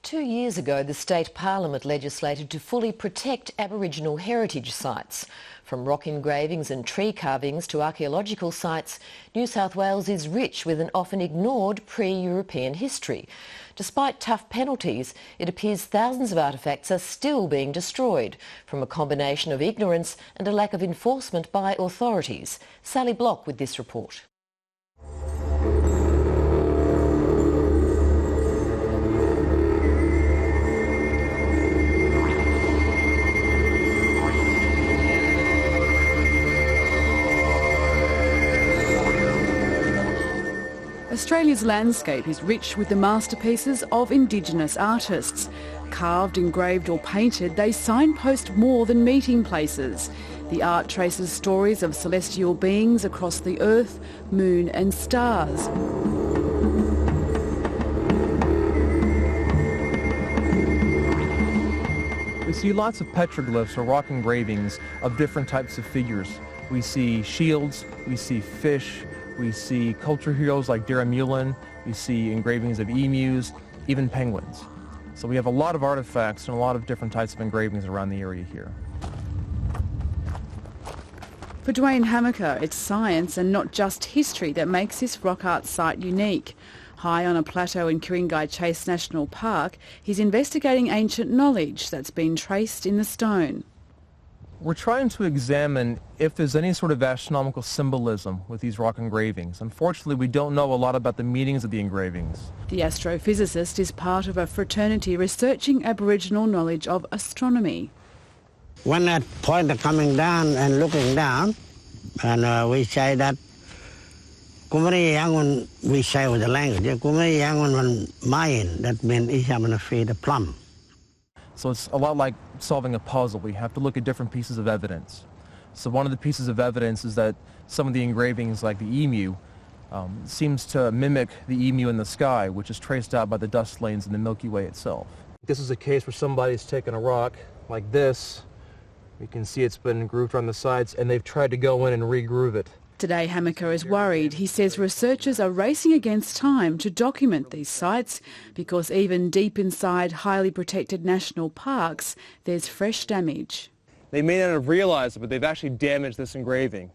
2 years ago, the State Parliament legislated to fully protect Aboriginal heritage sites. From rock engravings and tree carvings to archaeological sites, New South Wales is rich with an often ignored pre-European history. Despite tough penalties, it appears thousands of artefacts are still being destroyed, from a combination of ignorance and a lack of enforcement by authorities. Sally Block with this report. Australia's landscape is rich with the masterpieces of Indigenous artists. Carved, engraved or painted, they signpost more than meeting places. The art traces stories of celestial beings across the earth, moon and stars. We see lots of petroglyphs or rock engravings of different types of figures. We see shields, we see fish, we see culture heroes like Mullen, we see engravings of emus, even penguins. So we have a lot of artifacts and a lot of different types of engravings around the area here. For Dwayne Hamaker, it's science and not just history that makes this rock art site unique. High on a plateau in Ku-ring-gai Chase National Park, he's investigating ancient knowledge that's been traced in the stone. We're trying to examine if there's any sort of astronomical symbolism with these rock engravings. Unfortunately, we don't know a lot about the meanings of the engravings. The astrophysicist is part of a fraternity researching Aboriginal knowledge of astronomy. When that pointer coming down and looking down, and we say that Kumari Yangun, we say with the language, Kumari Yangun Mayan, that means Ishamana feed a plum. So it's a lot like solving a puzzle. We have to look at different pieces of evidence. So one of the pieces of evidence is that some of the engravings, like the emu, seems to mimic the emu in the sky, which is traced out by the dust lanes in the Milky Way itself. This is a case where somebody's taken a rock like this. You can see it's been grooved around the sides, and they've tried to go in and re-groove it. Today, Hamaker is worried. He says researchers are racing against time to document these sites because even deep inside highly protected national parks, there's fresh damage. They may not have realised it, but they've actually damaged this engraving.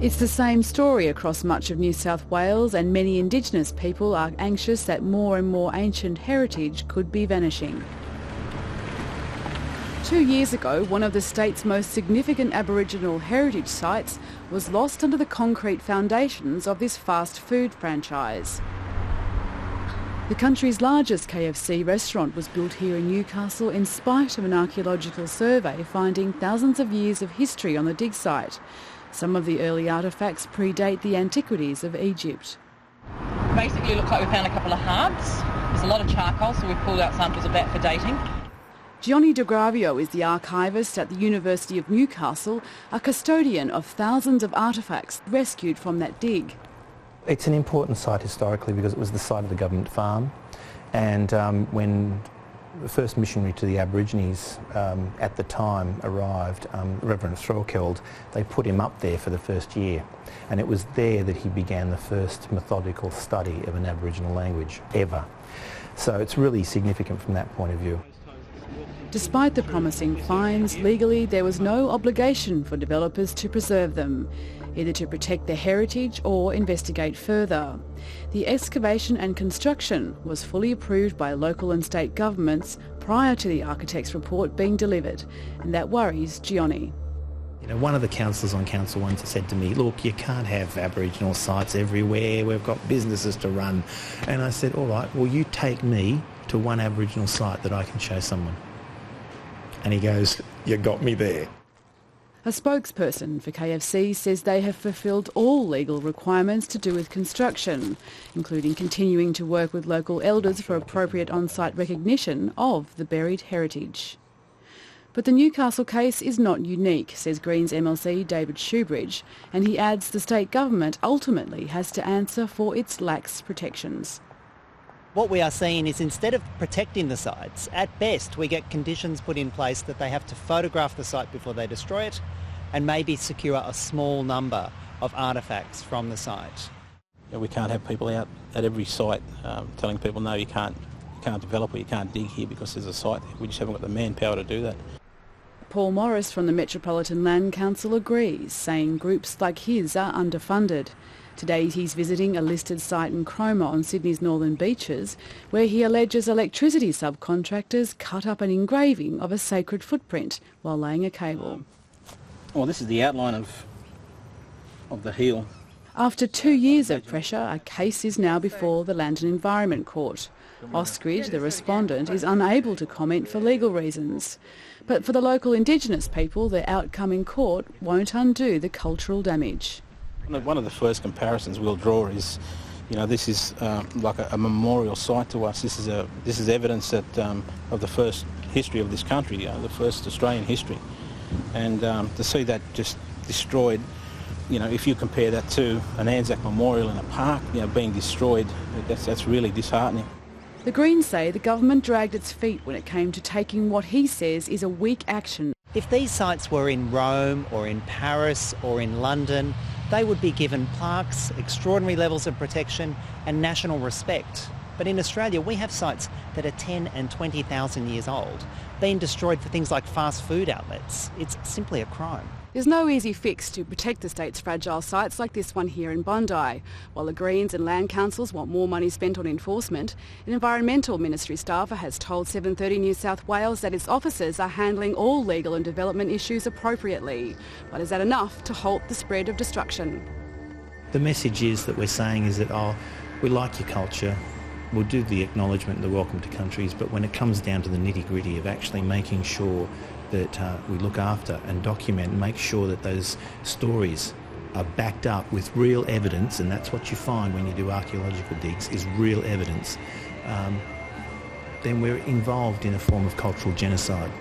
It's the same story across much of New South Wales, and many Indigenous people are anxious that more and more ancient heritage could be vanishing. 2 years ago, one of the state's most significant Aboriginal heritage sites was lost under the concrete foundations of this fast food franchise. The country's largest KFC restaurant was built here in Newcastle in spite of an archaeological survey finding thousands of years of history on the dig site. Some of the early artefacts predate the antiquities of Egypt. Basically, it looks like we found a couple of hearts. There's a lot of charcoal, so we've pulled out samples of that for dating. Gianni De Gravio is the archivist at the University of Newcastle, a custodian of thousands of artefacts rescued from that dig. It's an important site historically because it was the site of the government farm, and when the first missionary to the Aborigines at the time arrived, Reverend Throckeld, they put him up there for the first year, and it was there that he began the first methodical study of an Aboriginal language ever. So it's really significant from that point of view. Despite the promising finds, legally there was no obligation for developers to preserve them, either to protect their heritage or investigate further. The excavation and construction was fully approved by local and state governments prior to the architect's report being delivered, and that worries Gianni. You know, one of the councillors on Council 1 said to me, look, you can't have Aboriginal sites everywhere, we've got businesses to run. And I said, all right, well, you take me to one Aboriginal site that I can show someone. And he goes, you got me there. A spokesperson for KFC says they have fulfilled all legal requirements to do with construction, including continuing to work with local elders for appropriate on-site recognition of the buried heritage. But the Newcastle case is not unique, says Greens MLC David Shoebridge, and he adds the state government ultimately has to answer for its lax protections. What we are seeing is instead of protecting the sites, at best we get conditions put in place that they have to photograph the site before they destroy it and maybe secure a small number of artefacts from the site. we can't have people out at every site telling people, no, you can't develop or you can't dig here because there's a site there. We just haven't got the manpower to do that. Paul Morris from the Metropolitan Land Council agrees, saying groups like his are underfunded. Today he's visiting a listed site in Cromer on Sydney's northern beaches, where he alleges electricity subcontractors cut up an engraving of a sacred footprint while laying a cable. Well, this is the outline of the heel. After 2 years of pressure, a case is now before the Land and Environment Court. Oscridge, the respondent, is unable to comment for legal reasons. But for the local Indigenous people, the outcome in court won't undo the cultural damage. One of the first comparisons we'll draw is, this is like a memorial site to us. This is evidence that of the first history of this country, the first Australian history, and to see that just destroyed. If you compare that to an Anzac Memorial in a park, being destroyed, that's really disheartening. The Greens say the government dragged its feet when it came to taking what he says is a weak action. If these sites were in Rome or in Paris or in London, they would be given plaques, extraordinary levels of protection and national respect. But in Australia, we have sites that are 10 and 20,000 years old, being destroyed for things like fast food outlets. It's simply a crime. There's no easy fix to protect the state's fragile sites like this one here in Bondi. While the Greens and land councils want more money spent on enforcement, an Environmental Ministry staffer has told 7:30 New South Wales that its officers are handling all legal and development issues appropriately. But is that enough to halt the spread of destruction? The message is that we're saying is that, we like your culture, we'll do the acknowledgement and the welcome to countries, but when it comes down to the nitty-gritty of actually making sure that we look after and document and make sure that those stories are backed up with real evidence, and that's what you find when you do archaeological digs, is real evidence, then we're involved in a form of cultural genocide.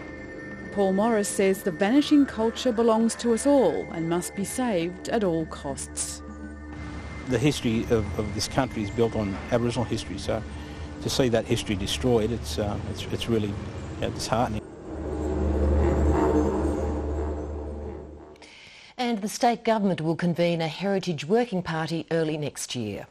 Paul Morris says the vanishing culture belongs to us all and must be saved at all costs. The history of this country is built on Aboriginal history, so to see that history destroyed, it's really disheartening. And the state government will convene a Heritage Working Party early next year.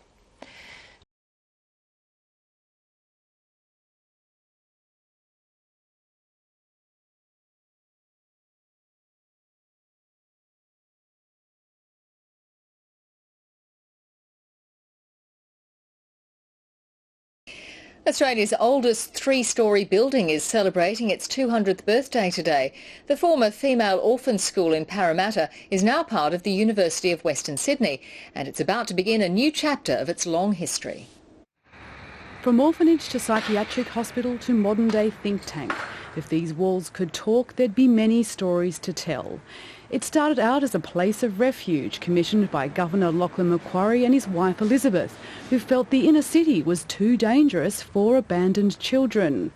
Australia's oldest three-storey building is celebrating its 200th birthday today. The former female orphan school in Parramatta is now part of the University of Western Sydney, and it's about to begin a new chapter of its long history. From orphanage to psychiatric hospital to modern-day think tank, if these walls could talk, there'd be many stories to tell. It started out as a place of refuge commissioned by Governor Lachlan Macquarie and his wife Elizabeth, who felt the inner city was too dangerous for abandoned children.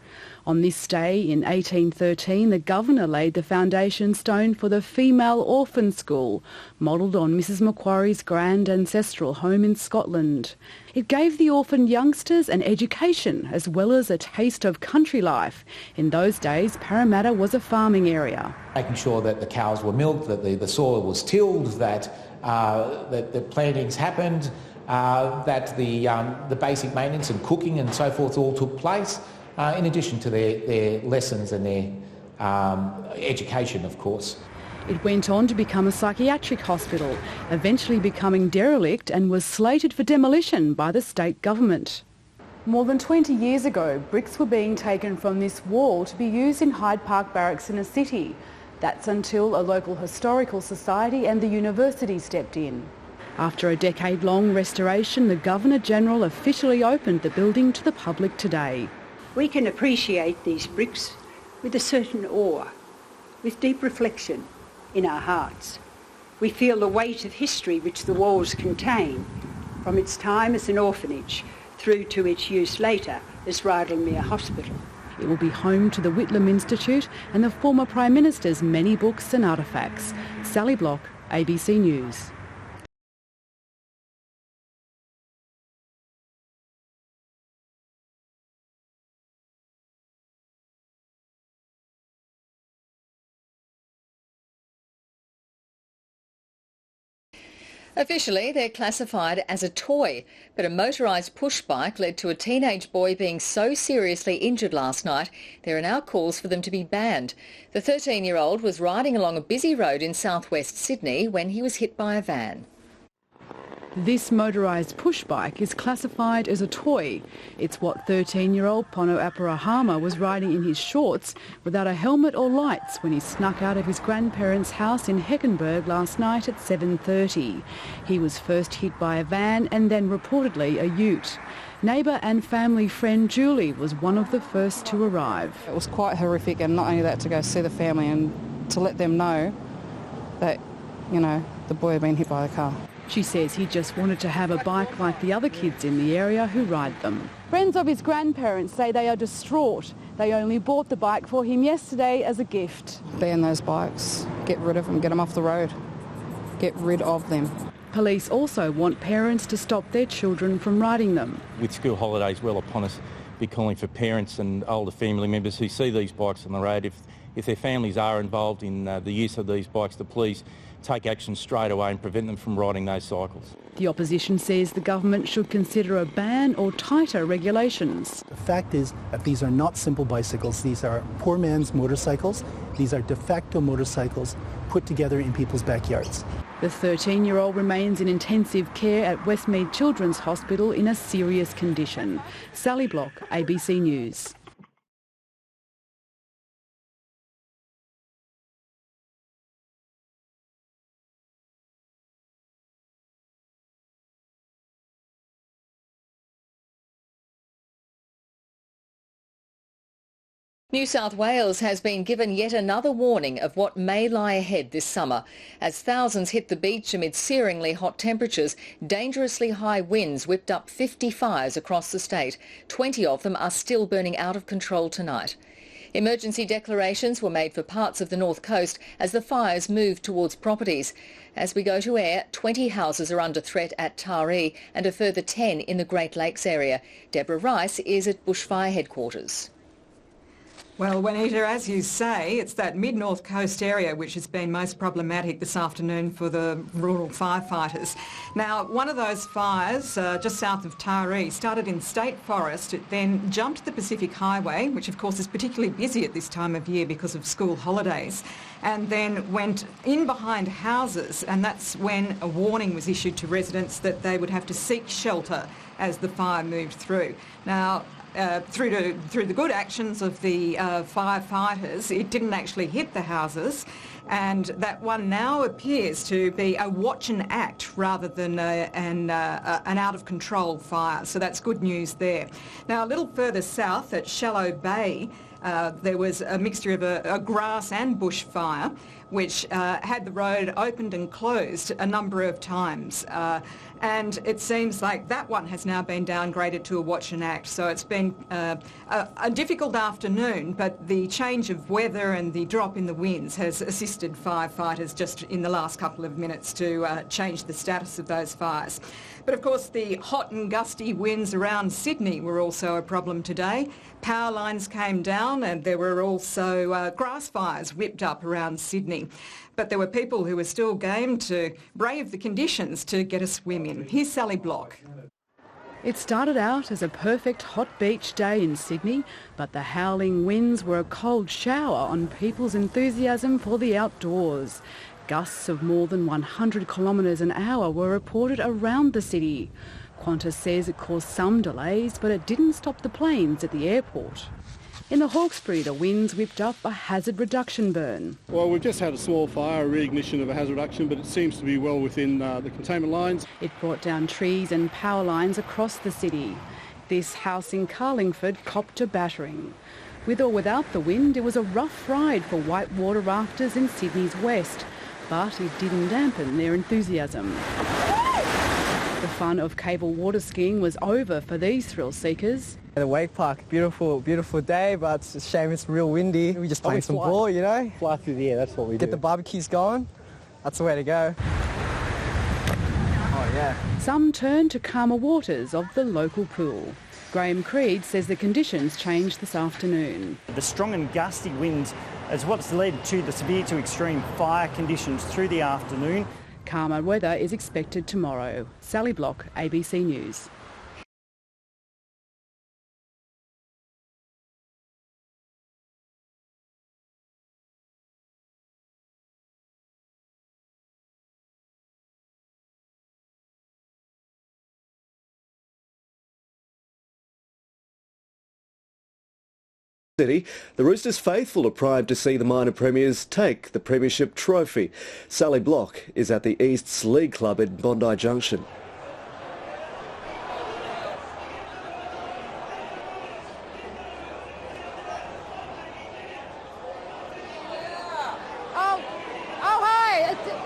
On this day in 1813, the Governor laid the foundation stone for the Female Orphan School, modelled on Mrs Macquarie's grand ancestral home in Scotland. It gave the orphan youngsters an education as well as a taste of country life. In those days, Parramatta was a farming area. Making sure that the cows were milked, that the soil was tilled, that the plantings happened, that the basic maintenance and cooking and so forth all took place. In addition to their lessons and their education, of course. It went on to become a psychiatric hospital, eventually becoming derelict and was slated for demolition by the state government. More than 20 years ago, bricks were being taken from this wall to be used in Hyde Park Barracks in a city. That's until a local historical society and the university stepped in. After a decade-long restoration, the Governor-General officially opened the building to the public today. We can appreciate these bricks with a certain awe, with deep reflection in our hearts. We feel the weight of history which the walls contain, from its time as an orphanage through to its use later as Rydalmere Hospital. It will be home to the Whitlam Institute and the former Prime Minister's many books and artefacts. Sally Block, ABC News. Officially, they're classified as a toy, but a motorised push bike led to a teenage boy being so seriously injured last night, there are now calls for them to be banned. The 13-year-old was riding along a busy road in southwest Sydney when he was hit by a van. This motorised push bike is classified as a toy. It's what 13-year-old Pono Aparahama was riding in his shorts without a helmet or lights when he snuck out of his grandparents' house in Heckenberg last night at 7:30. He was first hit by a van and then reportedly a ute. Neighbour and family friend Julie was one of the first to arrive. It was quite horrific, and not only that, to go see the family and to let them know that, you know, the boy had been hit by a car. She says he just wanted to have a bike like the other kids in the area who ride them. Friends of his grandparents say they are distraught. They only bought the bike for him yesterday as a gift. Ban those bikes, get rid of them, get them off the road, get rid of them. Police also want parents to stop their children from riding them. With school holidays well upon us, we're calling for parents and older family members who see these bikes on the road, if their families are involved in the use of these bikes, to please take action straight away and prevent them from riding those cycles. The opposition says the government should consider a ban or tighter regulations. The fact is that these are not simple bicycles. These are poor man's motorcycles. These are de facto motorcycles put together in people's backyards. The 13-year-old remains in intensive care at Westmead Children's Hospital in a serious condition. Sally Block, ABC News. New South Wales has been given yet another warning of what may lie ahead this summer. As thousands hit the beach amid searingly hot temperatures, dangerously high winds whipped up 50 fires across the state. 20 of them are still burning out of control tonight. Emergency declarations were made for parts of the north coast as the fires moved towards properties. As we go to air, 20 houses are under threat at Taree and a further 10 in the Great Lakes area. Deborah Rice is at bushfire headquarters. Well, Juanita, as you say, it's that mid-north coast area which has been most problematic this afternoon for the rural firefighters. Now, one of those fires, just south of Taree, started in State Forest. It then jumped the Pacific Highway, which of course is particularly busy at this time of year because of school holidays, and then went in behind houses, and that's when a warning was issued to residents that they would have to seek shelter as the fire moved through. Now, through the good actions of the firefighters, it didn't actually hit the houses, and that one now appears to be a watch and act rather than an out-of-control fire. So that's good news there. Now, a little further south at Shallow Bay, there was a mixture of a grass and bush fire, which had the road opened and closed a number of times. And it seems like that one has now been downgraded to a watch and act. So it's been a difficult afternoon, but the change of weather and the drop in the winds has assisted firefighters just in the last couple of minutes to change the status of those fires. But of course the hot and gusty winds around Sydney were also a problem today. Power lines came down and there were also grass fires whipped up around Sydney. But there were people who were still game to brave the conditions to get a swim in. Here's Sally Block. It started out as a perfect hot beach day in Sydney, but the howling winds were a cold shower on people's enthusiasm for the outdoors. Gusts of more than 100 kilometres an hour were reported around the city. Qantas says it caused some delays, but it didn't stop the planes at the airport. In the Hawkesbury, the winds whipped up a hazard reduction burn. Well, we've just had a small fire, a reignition of a hazard reduction, but it seems to be well within the containment lines. It brought down trees and power lines across the city. This house in Carlingford copped a battering. With or without the wind, it was a rough ride for whitewater rafters in Sydney's west, but it didn't dampen their enthusiasm. The fun of cable water skiing was over for these thrill seekers. The wake park, beautiful, beautiful day, but it's a shame it's real windy. We just playing some ball, you know? Fly through the air, that's what we do. Get the barbecues going, that's the way to go. Oh yeah. Some turn to calmer waters of the local pool. Graham Creed says the conditions changed this afternoon. The strong and gusty winds is what's led to the severe to extreme fire conditions through the afternoon. Calmer weather is expected tomorrow. Sally Block, ABC News. City, the Roosters faithful are primed to see the minor premiers take the premiership trophy. Sally Block is at the East's League Club in Bondi Junction.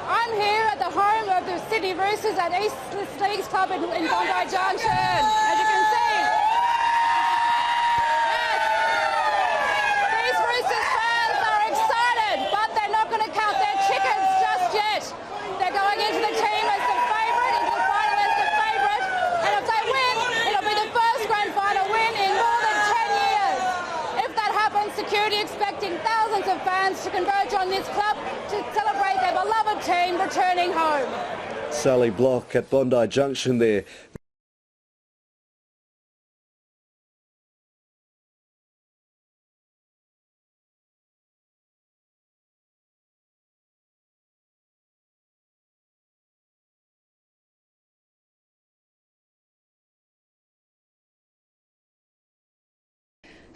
I'm here at the home of the Sydney Roosters at East Leagues Club in Bondi Junction, as you can see. These Roosters fans are excited, but they're not going to count their chickens just yet. They're going into the team as the favourite, into the final as the favourite, and if they win, it'll be the first grand final win in more than 10 years. If that happens, security expecting thousands of fans to converge on this club to celebrate their beloved team returning home. Sally Block at Bondi Junction there.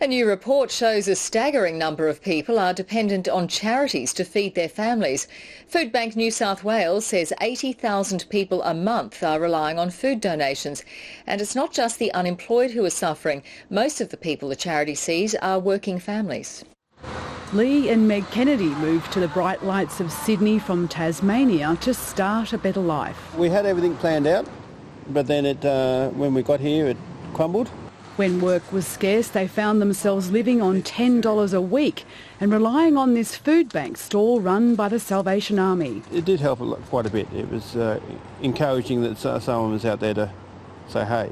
A new report shows a staggering number of people are dependent on charities to feed their families. Food Bank New South Wales says 80,000 people a month are relying on food donations. And it's not just the unemployed who are suffering. Most of the people the charity sees are working families. Lee and Meg Kennedy moved to the bright lights of Sydney from Tasmania to start a better life. We had everything planned out, but then when we got here it crumbled. When work was scarce, they found themselves living on $10 a week and relying on this food bank store run by the Salvation Army. It did help quite a bit. It was encouraging that someone was out there to say, hey,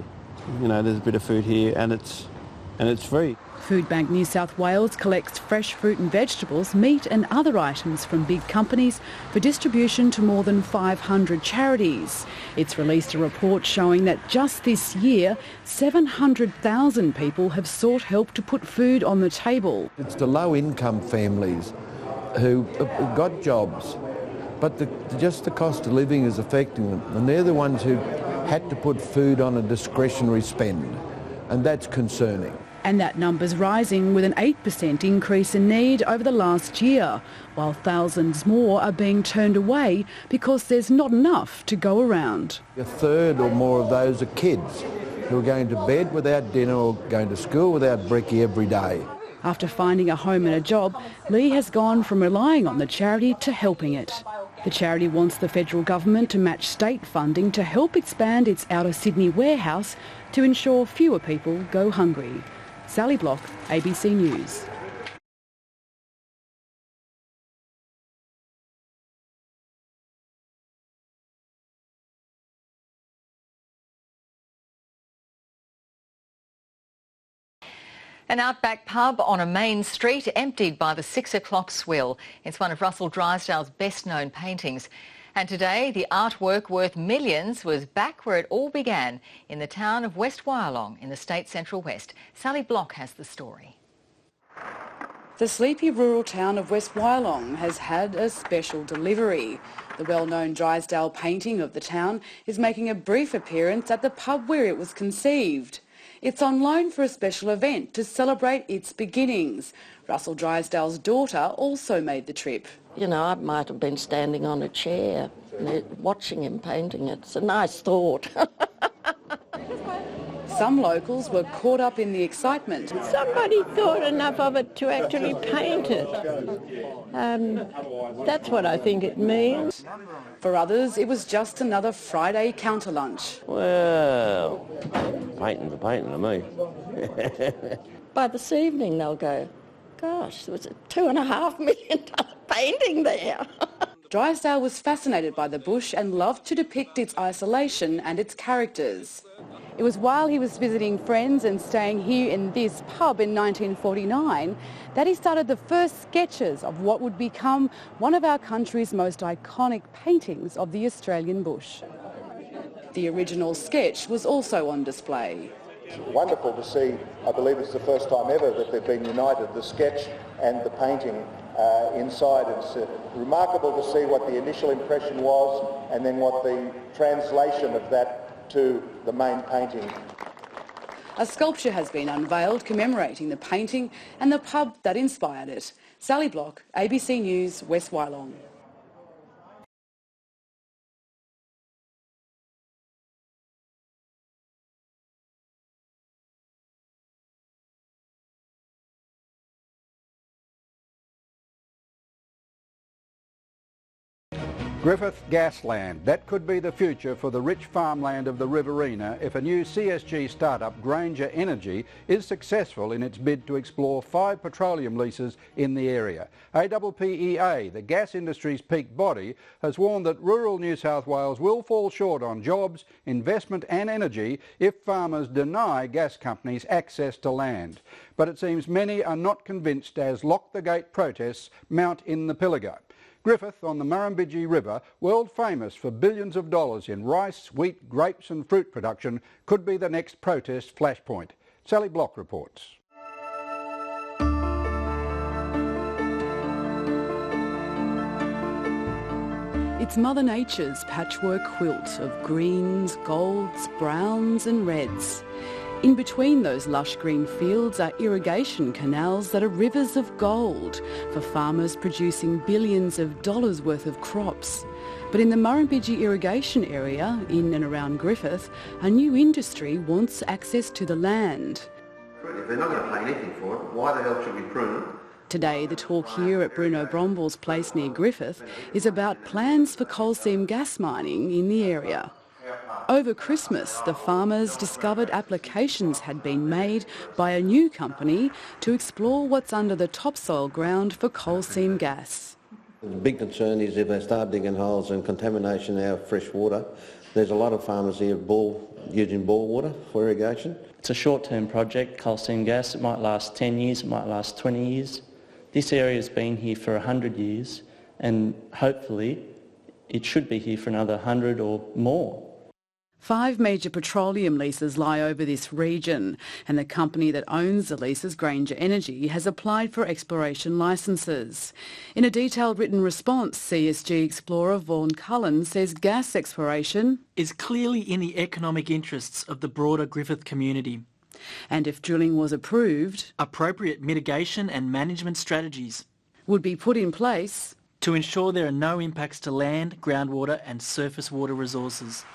you know, there's a bit of food here and it's free. Food Bank New South Wales collects fresh fruit and vegetables, meat and other items from big companies for distribution to more than 500 charities. It's released a report showing that just this year, 700,000 people have sought help to put food on the table. It's the low-income families who have got jobs, but just the cost of living is affecting them, and they're the ones who had to put food on a discretionary spend, and that's concerning. And that number's rising with an 8% increase in need over the last year, while thousands more are being turned away because there's not enough to go around. A third or more of those are kids who are going to bed without dinner or going to school without brekkie every day. After finding a home and a job, Lee has gone from relying on the charity to helping it. The charity wants the federal government to match state funding to help expand its outer Sydney warehouse to ensure fewer people go hungry. Sally Block, ABC News. An outback pub on a main street emptied by the 6 o'clock swill. It's one of Russell Drysdale's best-known paintings. And today, the artwork worth millions was back where it all began, in the town of West Wyalong in the state Central West. Sally Block has the story. The sleepy rural town of West Wyalong has had a special delivery. The well-known Drysdale painting of the town is making a brief appearance at the pub where it was conceived. It's on loan for a special event to celebrate its beginnings. Russell Drysdale's daughter also made the trip. You know, I might have been standing on a chair watching him painting it. It's a nice thought. Some locals were caught up in the excitement. Somebody thought enough of it to actually paint it. That's what I think it means. For others, it was just another Friday counter lunch. Well, painting to me. By this evening they'll go, gosh, there was a $2.5 million painting there. Drysdale was fascinated by the bush and loved to depict its isolation and its characters. It was while he was visiting friends and staying here in this pub in 1949 that he started the first sketches of what would become one of our country's most iconic paintings of the Australian bush. The original sketch was also on display. It's wonderful to see. I believe it's the first time ever that they've been united, the sketch and the painting inside. It's remarkable to see what the initial impression was and then what the translation of that to the main painting. A sculpture has been unveiled commemorating the painting and the pub that inspired it. Sally Block, ABC News, West Wyalong. Griffith Gasland. That could be the future for the rich farmland of the Riverina if a new CSG startup, Granger Energy, is successful in its bid to explore 5 petroleum leases in the area. APPEA, the gas industry's peak body, has warned that rural New South Wales will fall short on jobs, investment and energy if farmers deny gas companies access to land. But it seems many are not convinced as Lock the Gate protests mount in the Pilliga. Griffith on the Murrumbidgee River, world famous for billions of dollars in rice, wheat, grapes and fruit production, could be the next protest flashpoint. Sally Block reports. It's Mother Nature's patchwork quilt of greens, golds, browns and reds. In between those lush green fields are irrigation canals that are rivers of gold for farmers producing billions of dollars worth of crops. But in the Murrumbidgee irrigation area, in and around Griffith, a new industry wants access to the land. If they're not going to pay anything for it, why the hell should we prune it? Today, the talk here at Bruno Bromble's place near Griffith is about plans for coal seam gas mining in the area. Over Christmas, the farmers discovered applications had been made by a new company to explore what's under the topsoil ground for coal seam gas. The big concern is if they start digging holes and contamination of our fresh water. There's a lot of farmers here using bore water for irrigation. It's a short-term project, coal seam gas. It might last 10 years, it might last 20 years. This area has been here for 100 years and hopefully it should be here for another 100 or more. 5 major petroleum leases lie over this region, and the company that owns the leases, Granger Energy, has applied for exploration licences. In a detailed written response, CSG explorer Vaughan Cullen says gas exploration is clearly in the economic interests of the broader Griffith community. And if drilling was approved, appropriate mitigation and management strategies would be put in place to ensure there are no impacts to land, groundwater and surface water resources.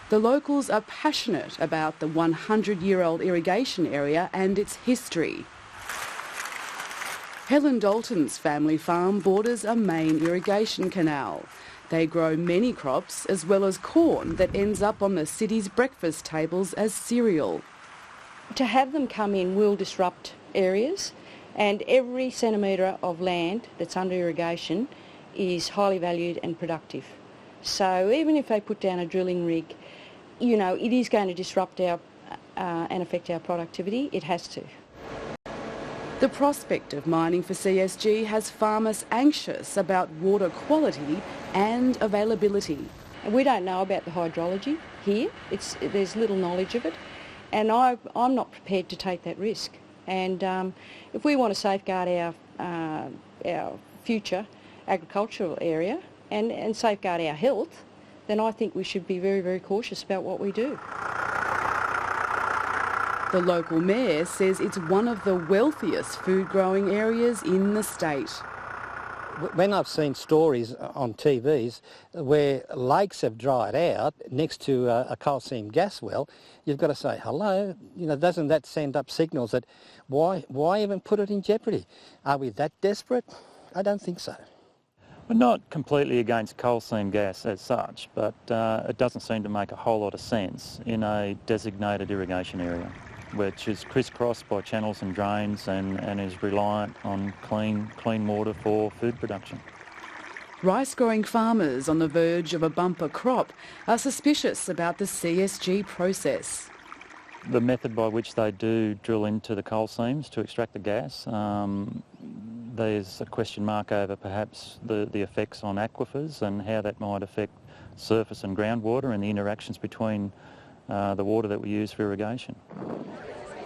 The locals are passionate about the 100-year-old irrigation area and its history. Helen Dalton's family farm borders a main irrigation canal. They grow many crops as well as corn that ends up on the city's breakfast tables as cereal. To have them come in will disrupt areas, and every centimetre of land that's under irrigation is highly valued and productive. So even if they put down a drilling rig, you know, it is going to disrupt our and affect our productivity. It has to. The prospect of mining for CSG has farmers anxious about water quality and availability. We don't know about the hydrology here. There's little knowledge of it, and I'm not prepared to take that risk. And if we want to safeguard our future agricultural area and safeguard our health, then I think we should be very, very cautious about what we do. The local mayor says it's one of the wealthiest food-growing areas in the state. When I've seen stories on TVs where lakes have dried out next to a coal seam gas well, you've got to say, hello, you know, doesn't that send up signals that why even put it in jeopardy? Are we that desperate? I don't think so. We're not completely against coal seam gas as such, but it doesn't seem to make a whole lot of sense in a designated irrigation area, which is crisscrossed by channels and drains and is reliant on clean water for food production. Rice-growing farmers on the verge of a bumper crop are suspicious about the CSG process. The method by which they do drill into the coal seams to extract the gas, there's a question mark over perhaps the effects on aquifers and how that might affect surface and groundwater and the interactions between the water that we use for irrigation.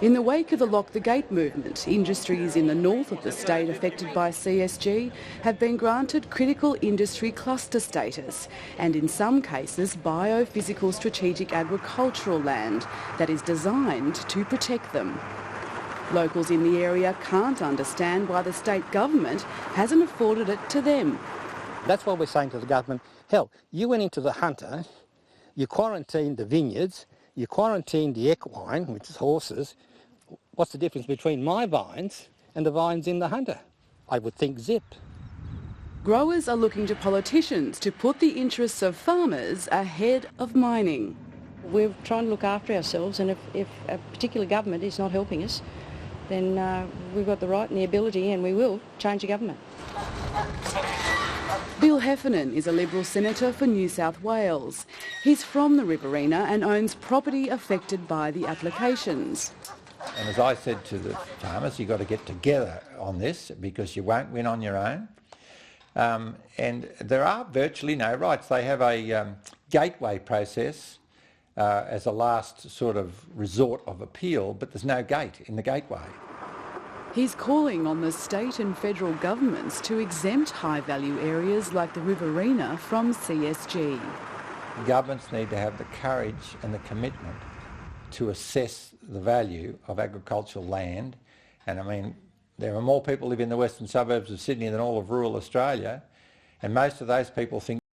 In the wake of the Lock the Gate movement, industries in the north of the state affected by CSG have been granted critical industry cluster status and in some cases biophysical strategic agricultural land that is designed to protect them. Locals in the area can't understand why the state government hasn't afforded it to them. That's what we're saying to the government. Hell, you went into the Hunter, you quarantined the vineyards, you quarantined the equine, which is horses. What's the difference between my vines and the vines in the Hunter? I would think zip. Growers are looking to politicians to put the interests of farmers ahead of mining. We're trying to look after ourselves, and if a particular government is not helping us, then we've got the right and the ability, and we will change the government. Bill Heffernan is a Liberal senator for New South Wales. He's from the Riverina and owns property affected by the applications. And as I said to the farmers, you've got to get together on this because you won't win on your own. And there are virtually no rights. They have a gateway process as a last sort of resort of appeal, but there's no gate in the gateway. He's calling on the state and federal governments to exempt high-value areas like the Riverina from CSG. Governments need to have the courage and the commitment to assess the value of agricultural land. And I mean, there are more people live in the western suburbs of Sydney than all of rural Australia, and most of those people think